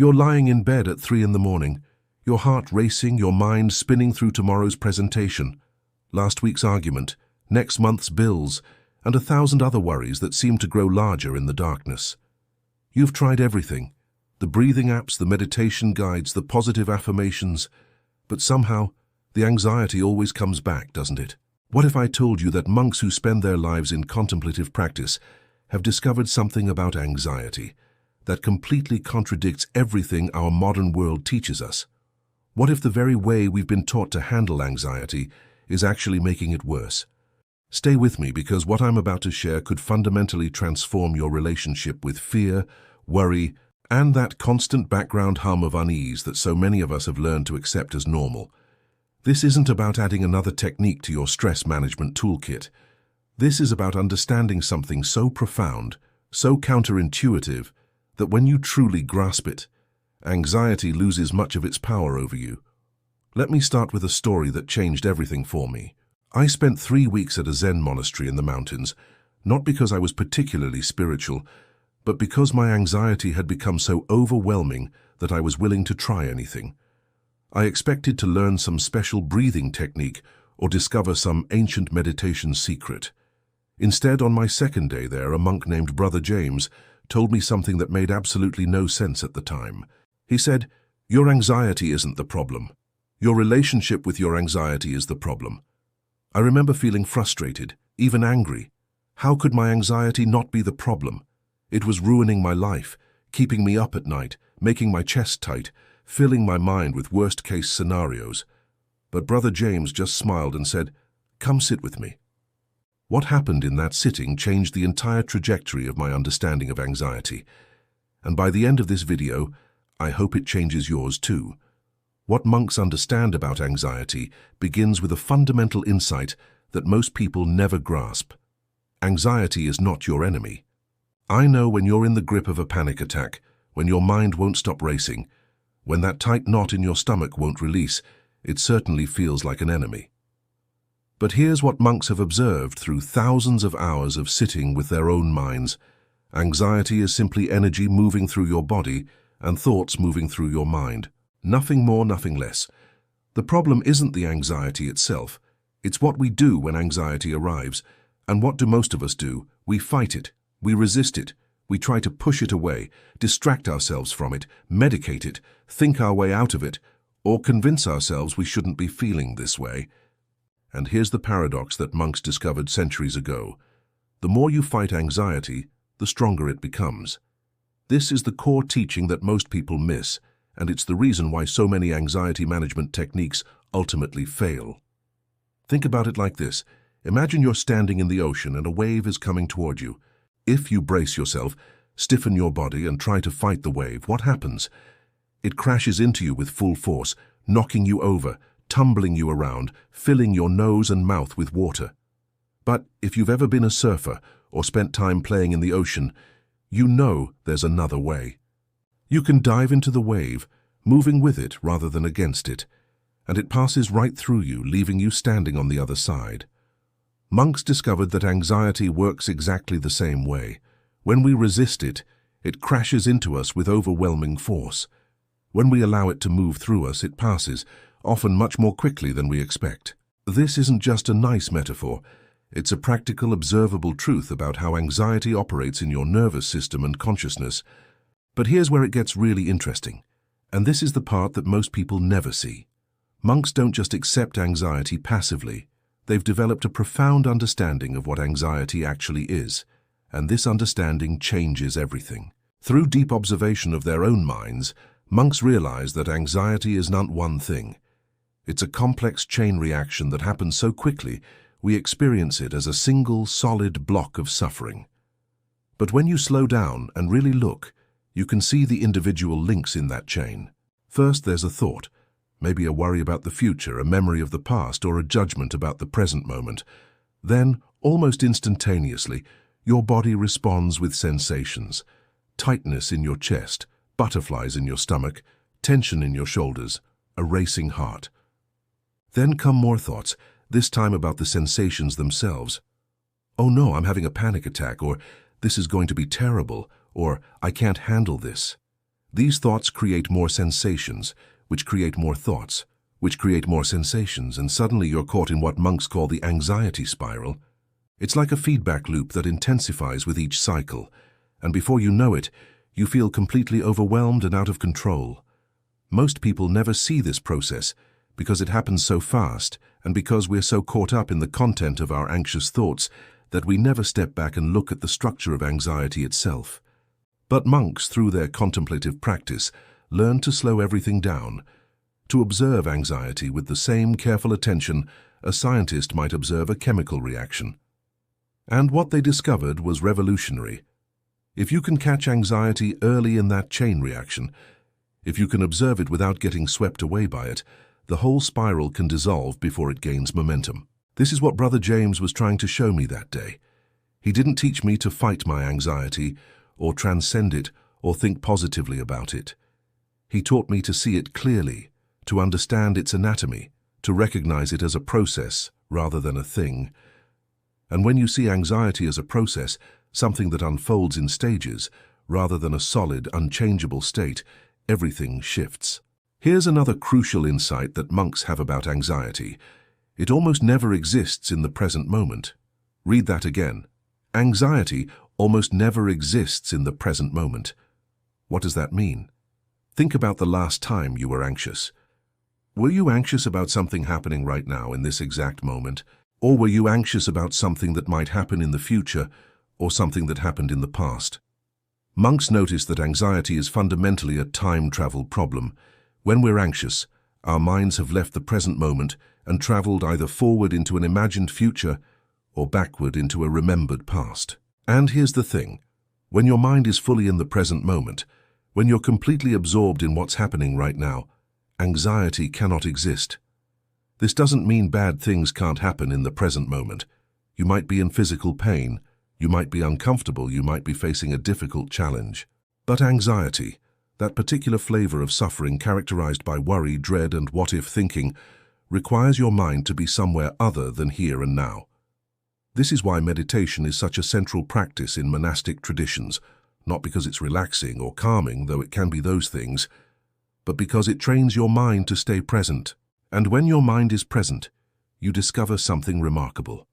You're lying in bed at 3 in the morning, your heart racing, your mind spinning through tomorrow's presentation, last week's argument, next month's bills, and 1,000 other worries that seem to grow larger in the darkness. You've tried everything, the breathing apps, the meditation guides, the positive affirmations, but somehow the anxiety always comes back, doesn't it? What if I told you that monks who spend their lives in contemplative practice have discovered something about anxiety that completely contradicts everything our modern world teaches us? What if the very way we've been taught to handle anxiety is actually making it worse? Stay with me, because what I'm about to share could fundamentally transform your relationship with fear, worry, and that constant background hum of unease that so many of us have learned to accept as normal. This isn't about adding another technique to your stress management toolkit. This is about understanding something so profound, so counterintuitive, that when you truly grasp it, anxiety loses much of its power over you. Let me start with a story that changed everything for me. I spent 3 weeks at a Zen monastery in the mountains, not because I was particularly spiritual, but because my anxiety had become so overwhelming that I was willing to try anything. I expected to learn some special breathing technique or discover some ancient meditation secret. Instead, on my second day there, a monk named Brother James told me something that made absolutely no sense at the time. He said, "Your anxiety isn't the problem. Your relationship with your anxiety is the problem." I remember feeling frustrated, even angry. How could my anxiety not be the problem? It was ruining my life, keeping me up at night, making my chest tight, filling my mind with worst-case scenarios. But Brother James just smiled and said, "Come sit with me." What happened in that sitting changed the entire trajectory of my understanding of anxiety. And by the end of this video, I hope it changes yours too. What monks understand about anxiety begins with a fundamental insight that most people never grasp. Anxiety is not your enemy. I know when you're in the grip of a panic attack, when your mind won't stop racing, when that tight knot in your stomach won't release, it certainly feels like an enemy. But here's what monks have observed through thousands of hours of sitting with their own minds. Anxiety is simply energy moving through your body and thoughts moving through your mind. Nothing more, nothing less. The problem isn't the anxiety itself. It's what we do when anxiety arrives. And what do most of us do? We fight it. We resist it. We try to push it away, distract ourselves from it, medicate it, think our way out of it, or convince ourselves we shouldn't be feeling this way. And here's the paradox that monks discovered centuries ago. The more you fight anxiety, the stronger it becomes. This is the core teaching that most people miss, and it's the reason why so many anxiety management techniques ultimately fail. Think about it like this. Imagine you're standing in the ocean and a wave is coming toward you. If you brace yourself, stiffen your body, and try to fight the wave, what happens? It crashes into you with full force, knocking you over, tumbling you around, filling your nose and mouth with water. But if you've ever been a surfer or spent time playing in the ocean, you know there's another way. You can dive into the wave, moving with it rather than against it, and it passes right through you, leaving you standing on the other side. Monks discovered that anxiety works exactly the same way. When we resist it, it crashes into us with overwhelming force. When we allow it to move through us, it passes, often much more quickly than we expect. This isn't just a nice metaphor. It's a practical, observable truth about how anxiety operates in your nervous system and consciousness. But here's where it gets really interesting. And this is the part that most people never see. Monks don't just accept anxiety passively. They've developed a profound understanding of what anxiety actually is, and this understanding changes everything. Through deep observation of their own minds, monks realize that anxiety is not one thing. It's a complex chain reaction that happens so quickly, we experience it as a single, solid block of suffering. But when you slow down and really look, you can see the individual links in that chain. First, there's a thought. Maybe a worry about the future, a memory of the past, or a judgment about the present moment. Then, almost instantaneously, your body responds with sensations. Tightness in your chest, butterflies in your stomach, tension in your shoulders, a racing heart. Then come more thoughts, this time about the sensations themselves. "Oh no, I'm having a panic attack," or "This is going to be terrible," or "I can't handle this." These thoughts create more sensations, which create more thoughts, which create more sensations, and suddenly you're caught in what monks call the anxiety spiral. It's like a feedback loop that intensifies with each cycle, and before you know it, you feel completely overwhelmed and out of control. Most people never see this process because it happens so fast and because we're so caught up in the content of our anxious thoughts that we never step back and look at the structure of anxiety itself. But monks, through their contemplative practice, learn to slow everything down, to observe anxiety with the same careful attention a scientist might observe a chemical reaction. And what they discovered was revolutionary. If you can catch anxiety early in that chain reaction, if you can observe it without getting swept away by it, the whole spiral can dissolve before it gains momentum. This is what Brother James was trying to show me that day. He didn't teach me to fight my anxiety, or transcend it, or think positively about it. He taught me to see it clearly, to understand its anatomy, to recognize it as a process rather than a thing. And when you see anxiety as a process, something that unfolds in stages, rather than a solid, unchangeable state, everything shifts. Here's another crucial insight that monks have about anxiety. It almost never exists in the present moment. Read that again. Anxiety almost never exists in the present moment. What does that mean? Think about the last time you were anxious. Were you anxious about something happening right now in this exact moment? Or were you anxious about something that might happen in the future, or something that happened in the past? Monks notice that anxiety is fundamentally a time travel problem. When we're anxious, our minds have left the present moment and traveled either forward into an imagined future or backward into a remembered past. And here's the thing. When your mind is fully in the present moment, when you're completely absorbed in what's happening right now, anxiety cannot exist. This doesn't mean bad things can't happen in the present moment. You might be in physical pain, you might be uncomfortable, you might be facing a difficult challenge. But anxiety, that particular flavor of suffering characterized by worry, dread, and what-if thinking, requires your mind to be somewhere other than here and now. This is why meditation is such a central practice in monastic traditions, not because it's relaxing or calming, though it can be those things, but because it trains your mind to stay present. And when your mind is present, you discover something remarkable.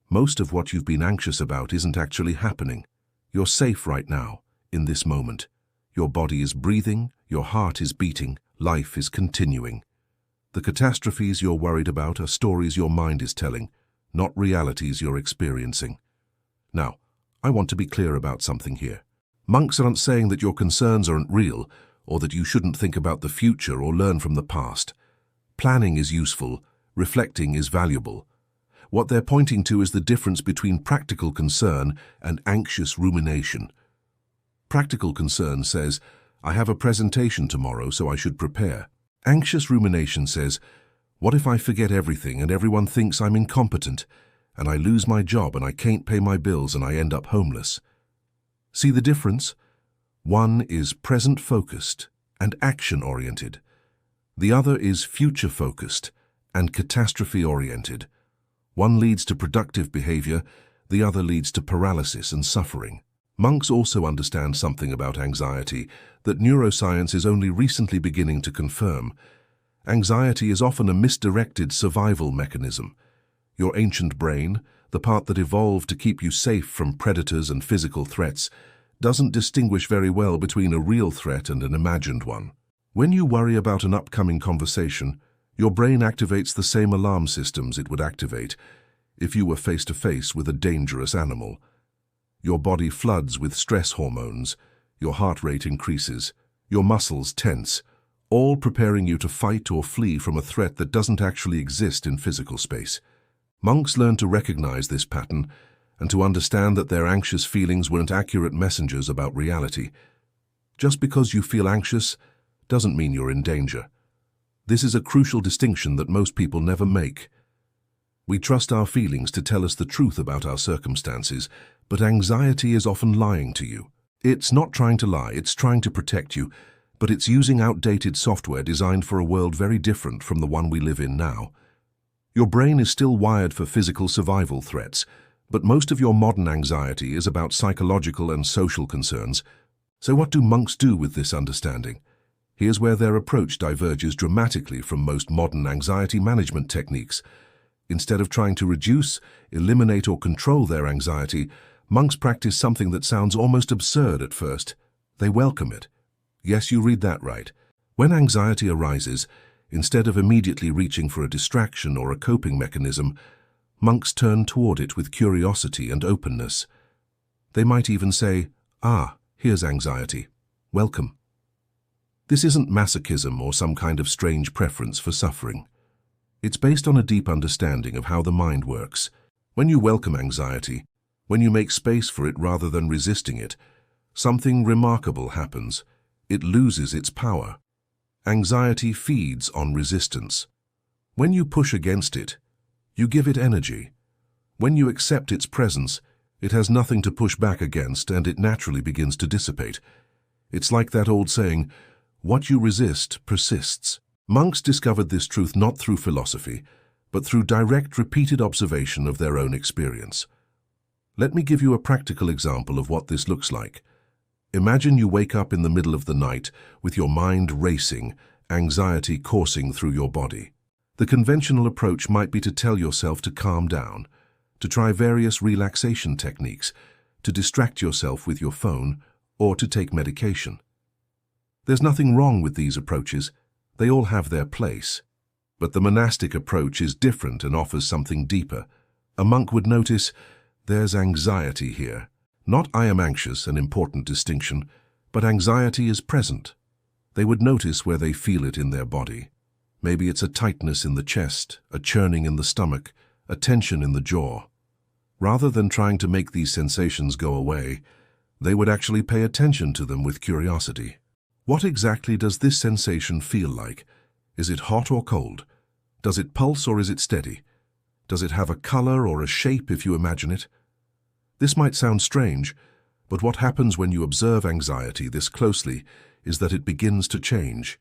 Most of what you've been anxious about isn't actually happening. You're safe right now, in this moment. Your body is breathing, your heart is beating, life is continuing. The catastrophes you're worried about are stories your mind is telling, not realities you're experiencing. Now, I want to be clear about something here. Monks aren't saying that your concerns aren't real, or that you shouldn't think about the future or learn from the past. Planning is useful, reflecting is valuable. What they're pointing to is the difference between practical concern and anxious rumination. Practical concern says, I have a presentation tomorrow, so I should prepare. Anxious rumination says, what if I forget everything and everyone thinks I'm incompetent, and I lose my job and I can't pay my bills and I end up homeless? See the difference? One is present-focused and action-oriented. The other is future-focused and catastrophe-oriented. One leads to productive behavior, the other leads to paralysis and suffering. Monks also understand something about anxiety that neuroscience is only recently beginning to confirm. Anxiety is often a misdirected survival mechanism. Your ancient brain, the part that evolved to keep you safe from predators and physical threats, doesn't distinguish very well between a real threat and an imagined one. When you worry about an upcoming conversation, your brain activates the same alarm systems it would activate if you were face-to-face with a dangerous animal. Your body floods with stress hormones, your heart rate increases, your muscles tense, all preparing you to fight or flee from a threat that doesn't actually exist in physical space. Monks learn to recognize this pattern and to understand that their anxious feelings weren't accurate messengers about reality. Just because you feel anxious doesn't mean you're in danger. This is a crucial distinction that most people never make. We trust our feelings to tell us the truth about our circumstances, but anxiety is often lying to you. It's not trying to lie, it's trying to protect you, but it's using outdated software designed for a world very different from the one we live in now. Your brain is still wired for physical survival threats, but most of your modern anxiety is about psychological and social concerns, So what do monks do with this understanding? Here's where their approach diverges dramatically from most modern anxiety management techniques. Instead of trying to reduce, eliminate, or control their anxiety, monks practice something that sounds almost absurd at first. They welcome it. Yes, you read that right. When anxiety arises, instead of immediately reaching for a distraction or a coping mechanism, monks turn toward it with curiosity and openness. They might even say, "Ah, here's anxiety. Welcome." This isn't masochism or some kind of strange preference for suffering. It's based on a deep understanding of how the mind works. When you welcome anxiety, when you make space for it rather than resisting it, something remarkable happens. It loses its power. Anxiety feeds on resistance. When you push against it, you give it energy. When you accept its presence, it has nothing to push back against and it naturally begins to dissipate. It's like that old saying, "What you resist persists." Monks discovered this truth not through philosophy, but through direct, repeated observation of their own experience. Let me give you a practical example of what this looks like. Imagine you wake up in the middle of the night with your mind racing, anxiety coursing through your body. The conventional approach might be to tell yourself to calm down, to try various relaxation techniques, to distract yourself with your phone, or to take medication. There's nothing wrong with these approaches. They all have their place. But the monastic approach is different and offers something deeper. A monk would notice, there's anxiety here. Not "I am anxious," an important distinction, but anxiety is present. They would notice where they feel it in their body. Maybe it's a tightness in the chest, a churning in the stomach, a tension in the jaw. Rather than trying to make these sensations go away, they would actually pay attention to them with curiosity. What exactly does this sensation feel like? Is it hot or cold? Does it pulse or is it steady? Does it have a color or a shape if you imagine it? This might sound strange, but what happens when you observe anxiety this closely is that it begins to change.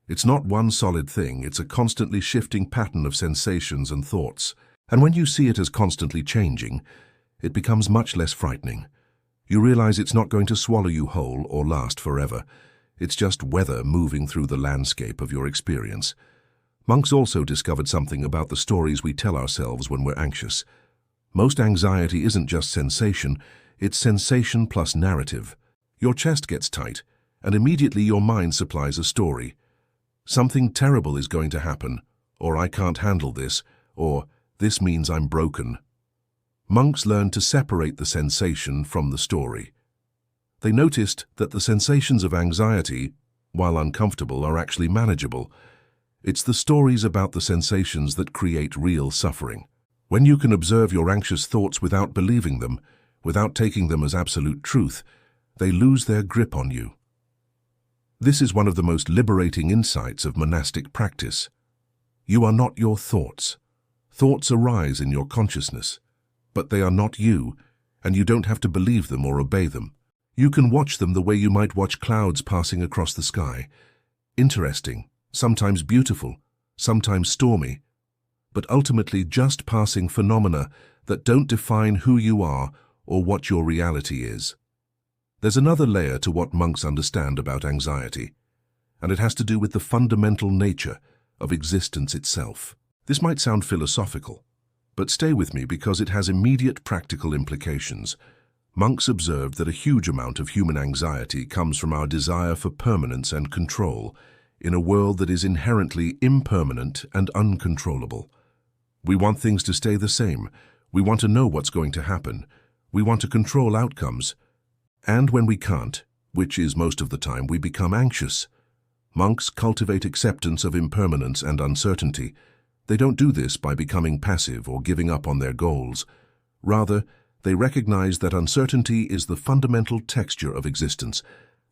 It's not one solid thing, it's a constantly shifting pattern of sensations and thoughts. And when you see it as constantly changing, it becomes much less frightening. You realize it's not going to swallow you whole or last forever. It's just weather moving through the landscape of your experience. Monks also discovered something about the stories we tell ourselves when we're anxious. Most anxiety isn't just sensation, it's sensation plus narrative. Your chest gets tight, and immediately your mind supplies a story. Something terrible is going to happen, or I can't handle this, or this means I'm broken. Monks learned to separate the sensation from the story. They noticed that the sensations of anxiety, while uncomfortable, are actually manageable. It's the stories about the sensations that create real suffering. When you can observe your anxious thoughts without believing them, without taking them as absolute truth, they lose their grip on you. This is one of the most liberating insights of monastic practice. You are not your thoughts. Thoughts arise in your consciousness, but they are not you, and you don't have to believe them or obey them. You can watch them the way you might watch clouds passing across the sky. Interesting, sometimes beautiful, sometimes stormy, but ultimately just passing phenomena that don't define who you are or what your reality is. There's another layer to what monks understand about anxiety, and it has to do with the fundamental nature of existence itself. This might sound philosophical, but stay with me because it has immediate practical implications. Monks observed that a huge amount of human anxiety comes from our desire for permanence and control in a world that is inherently impermanent and uncontrollable. We want things to stay the same. We want to know what's going to happen. We want to control outcomes. And when we can't, which is most of the time, we become anxious. Monks cultivate acceptance of impermanence and uncertainty. They don't do this by becoming passive or giving up on their goals. Rather, they recognize that uncertainty is the fundamental texture of existence,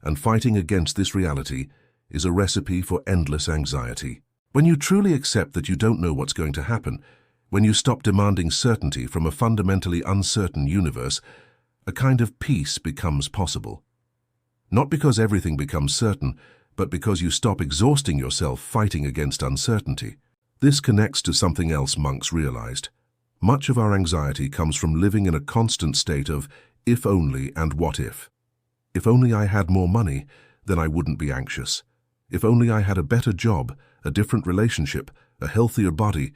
and fighting against this reality is a recipe for endless anxiety. When you truly accept that you don't know what's going to happen, when you stop demanding certainty from a fundamentally uncertain universe, a kind of peace becomes possible. Not because everything becomes certain, but because you stop exhausting yourself fighting against uncertainty. This connects to something else monks realized. Much of our anxiety comes from living in a constant state of if only and what if. If only I had more money, then I wouldn't be anxious. If only I had a better job, a different relationship, a healthier body,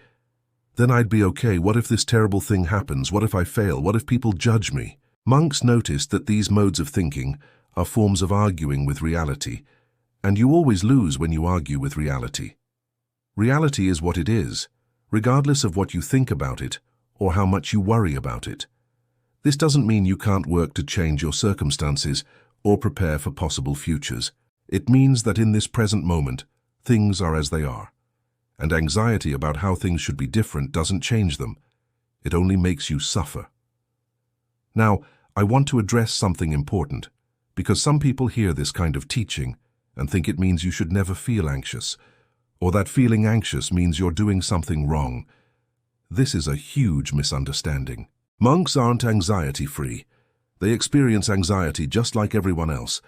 then I'd be okay. What if this terrible thing happens? What if I fail? What if people judge me? Monks noticed that these modes of thinking are forms of arguing with reality, and you always lose when you argue with reality. Reality is what it is, regardless of what you think about it or how much you worry about it. This doesn't mean you can't work to change your circumstances or prepare for possible futures. It means that in this present moment, things are as they are, and anxiety about how things should be different doesn't change them. It only makes you suffer. Now, I want to address something important, because some people hear this kind of teaching and think it means you should never feel anxious, or that feeling anxious means you're doing something wrong. This is a huge misunderstanding. Monks aren't anxiety-free. They experience anxiety just like everyone else.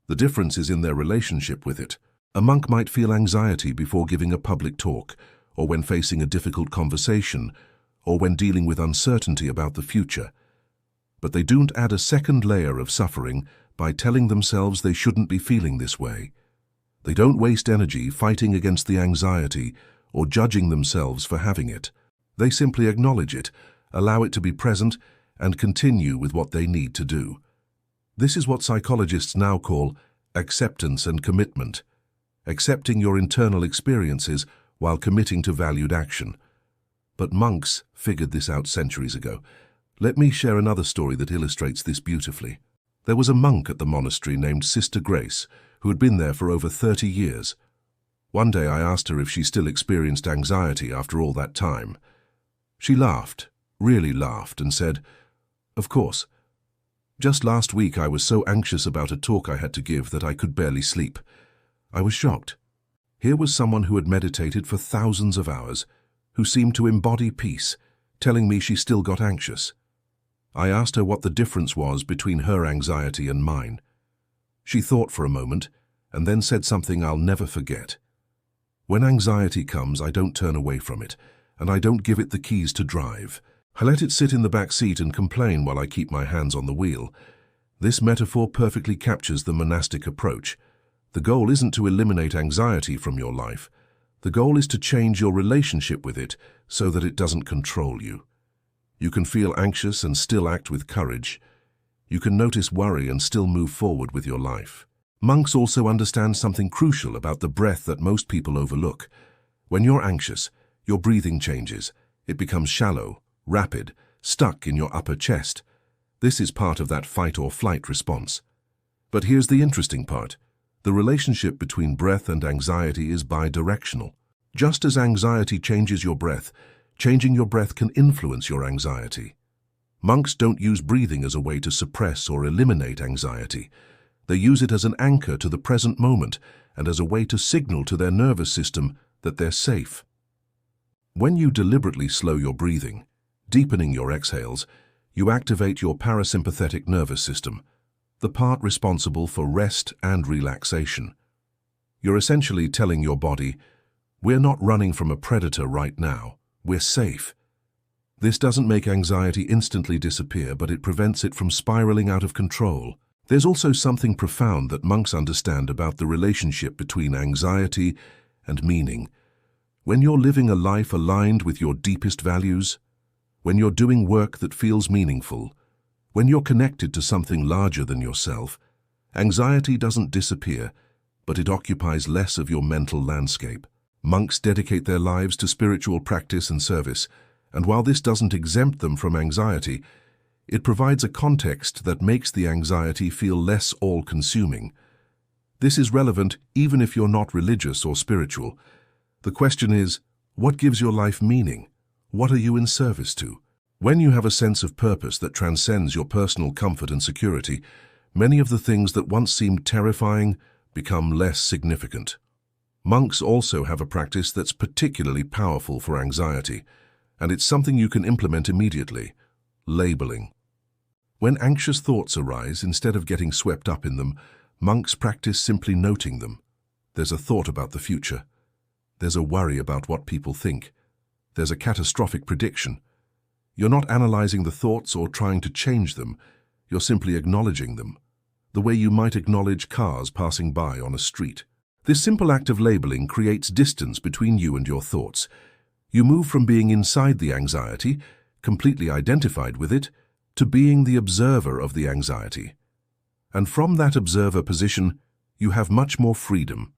The difference is in their relationship with it. A monk might feel anxiety before giving a public talk, or when facing a difficult conversation, or when dealing with uncertainty about the future. But they don't add a second layer of suffering by telling themselves they shouldn't be feeling this way. They don't waste energy fighting against the anxiety or judging themselves for having it. They simply acknowledge it, allow it to be present, and continue with what they need to do. This is what psychologists now call acceptance and commitment. Accepting your internal experiences while committing to valued action. But monks figured this out centuries ago. Let me share another story that illustrates this beautifully. There was a monk at the monastery named Sister Grace, who had been there for over 30 years. One day I asked her if she still experienced anxiety after all that time. She laughed, really laughed, and said, "Of course. Just last week I was so anxious about a talk I had to give that I could barely sleep. I was shocked. Here was someone who had meditated for thousands of hours, who seemed to embody peace, telling me she still got anxious. I asked her what the difference was between her anxiety and mine. She thought for a moment, and then said something I'll never forget. When anxiety comes, I don't turn away from it, and I don't give it the keys to drive. I let it sit in the back seat and complain while I keep my hands on the wheel. This metaphor perfectly captures the monastic approach. The goal isn't to eliminate anxiety from your life. The goal is to change your relationship with it so that it doesn't control you. You can feel anxious and still act with courage. You can notice worry and still move forward with your life. Monks also understand something crucial about the breath that most people overlook. When you're anxious, your breathing changes. It becomes shallow, rapid, stuck in your upper chest. This is part of that fight or flight response. But here's the interesting part. The relationship between breath and anxiety is bidirectional. Just as anxiety changes your breath, changing your breath can influence your anxiety. Monks don't use breathing as a way to suppress or eliminate anxiety. They use it as an anchor to the present moment and as a way to signal to their nervous system that they're safe. When you deliberately slow your breathing, deepening your exhales, you activate your parasympathetic nervous system, the part responsible for rest and relaxation. You're essentially telling your body, "We're not running from a predator right now. We're safe." This doesn't make anxiety instantly disappear, but it prevents it from spiraling out of control. There's also something profound that monks understand about the relationship between anxiety and meaning. When you're living a life aligned with your deepest values, when you're doing work that feels meaningful, when you're connected to something larger than yourself, anxiety doesn't disappear, but it occupies less of your mental landscape. Monks dedicate their lives to spiritual practice and service, and while this doesn't exempt them from anxiety, it provides a context that makes the anxiety feel less all-consuming. This is relevant even if you're not religious or spiritual. The question is, what gives your life meaning? What are you in service to? When you have a sense of purpose that transcends your personal comfort and security, many of the things that once seemed terrifying become less significant. Monks also have a practice that's particularly powerful for anxiety, and it's something you can implement immediately: labeling. When anxious thoughts arise, instead of getting swept up in them, monks practice simply noting them. There's a thought about the future. There's a worry about what people think. There's a catastrophic prediction. You're not analyzing the thoughts or trying to change them. You're simply acknowledging them. the way you might acknowledge cars passing by on a street. This simple act of labeling creates distance between you and your thoughts. You move from being inside the anxiety, completely identified with it, to being the observer of the anxiety. And from that observer position, you have much more freedom.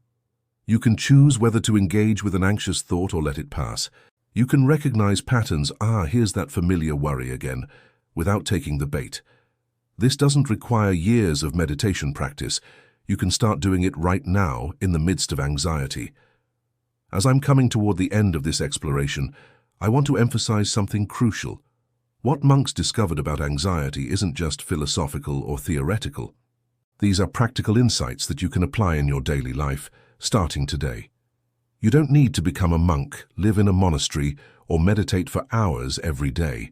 You can choose whether to engage with an anxious thought or let it pass. You can recognize patterns, here's that familiar worry again, without taking the bait. This doesn't require years of meditation practice. You can start doing it right now in the midst of anxiety. As I'm coming toward the end of this exploration, I want to emphasize something crucial. What monks discovered about anxiety isn't just philosophical or theoretical. These are practical insights that you can apply in your daily life, starting today. You don't need to become a monk, live in a monastery, or meditate for hours every day.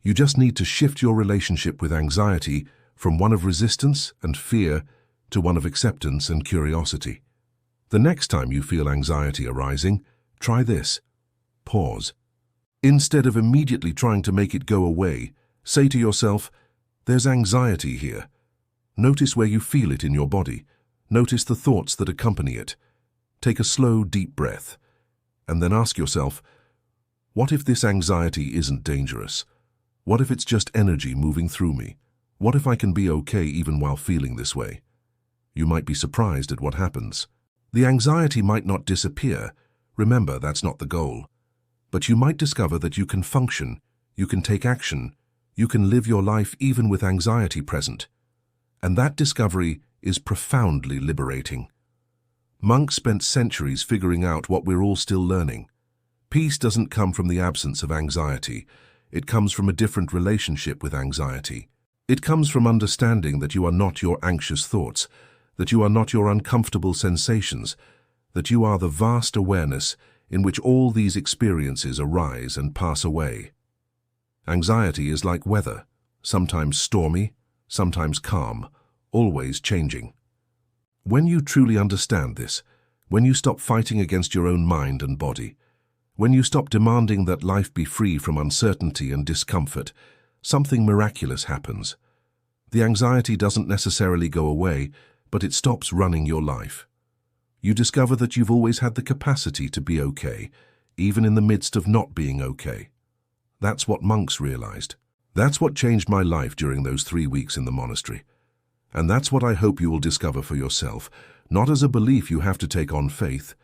You just need to shift your relationship with anxiety from one of resistance and fear to one of acceptance and curiosity. The next time you feel anxiety arising, try this. Pause. Instead of immediately trying to make it go away, say to yourself, there's anxiety here. Notice where you feel it in your body. Notice the thoughts that accompany it. Take a slow, deep breath, and then ask yourself, what if this anxiety isn't dangerous? What if it's just energy moving through me? What if I can be okay even while feeling this way? You might be surprised at what happens. The anxiety might not disappear. Remember, that's not the goal. But you might discover that you can function, you can take action, you can live your life even with anxiety present. And that discovery is profoundly liberating. Monks spent centuries figuring out what we're all still learning. Peace doesn't come from the absence of anxiety. It comes from a different relationship with anxiety. It comes from understanding that you are not your anxious thoughts, that you are not your uncomfortable sensations, that you are the vast awareness in which all these experiences arise and pass away. Anxiety is like weather, sometimes stormy, sometimes calm, always changing. When you truly understand this, when you stop fighting against your own mind and body, when you stop demanding that life be free from uncertainty and discomfort, something miraculous happens. The anxiety doesn't necessarily go away, but it stops running your life. You discover that you've always had the capacity to be okay, even in the midst of not being okay. That's what monks realized. That's what changed my life during those 3 weeks in the monastery. And that's what I hope you will discover for yourself, not as a belief you have to take on faith,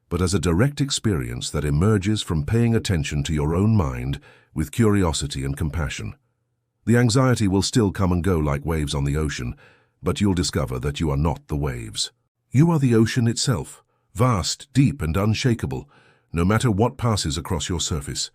but as a direct experience that emerges from paying attention to your own mind with curiosity and compassion. The anxiety will still come and go like waves on the ocean, but you'll discover that you are not the waves. You are the ocean itself, vast, deep, and unshakable, no matter what passes across your surface.